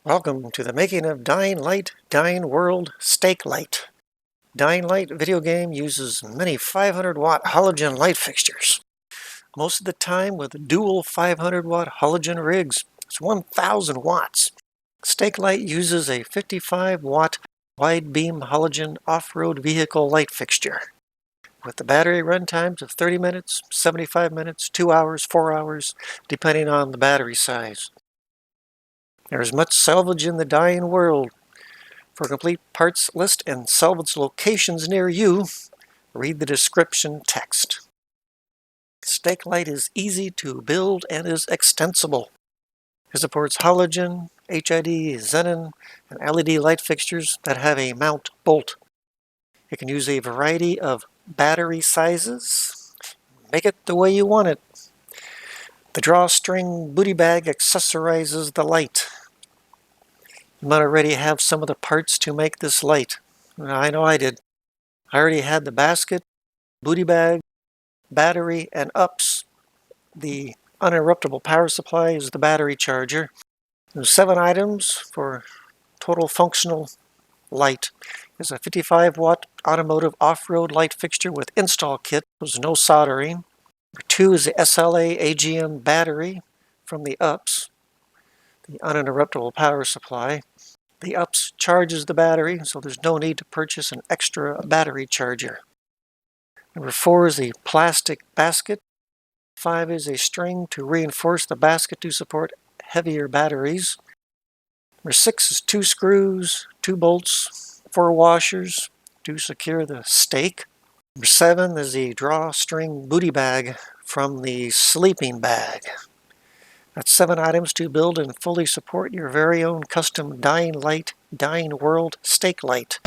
Welcome to the making of Dying Light, Dying World Stake Light. Dying Light video game uses many 500-watt halogen light fixtures. Most of the time with dual 500-watt halogen rigs. It's 1,000 watts. Stake Light uses a 55-watt wide-beam halogen off-road vehicle light fixture with the battery run times of 30 minutes, 75 minutes, 2 hours, 4 hours, depending on the battery size. There's much salvage in the dying world. For a complete parts list and salvage locations near you, read the description text. Stake Light is easy to build and is extensible. It supports halogen, HID, Xenon, and LED light fixtures that have a mount bolt. It can use a variety of battery sizes. Make it the way you want it. The drawstring booty bag accessorizes the light. You might already have some of the parts to make this light. I know I did. I already had the basket, booty bag, battery, and ups. The uninterruptible power supply is the battery charger. There's 7 items for total functional light. There's a 55-watt automotive off-road light fixture with install kit. There's no soldering. Number 2 is the SLA AGM battery from the ups. The uninterruptible power supply. The ups charges the battery, so there's no need to purchase an extra battery charger. Number 4 is the plastic basket. 5 is a string to reinforce the basket to support heavier batteries. Number 6 is 2 screws, 2 bolts, 4 washers to secure the stake. Number 7 is the drawstring booty bag from the sleeping bag. That's 7 items to build and fully support your very own custom Dying Light, Dying World Stake Light.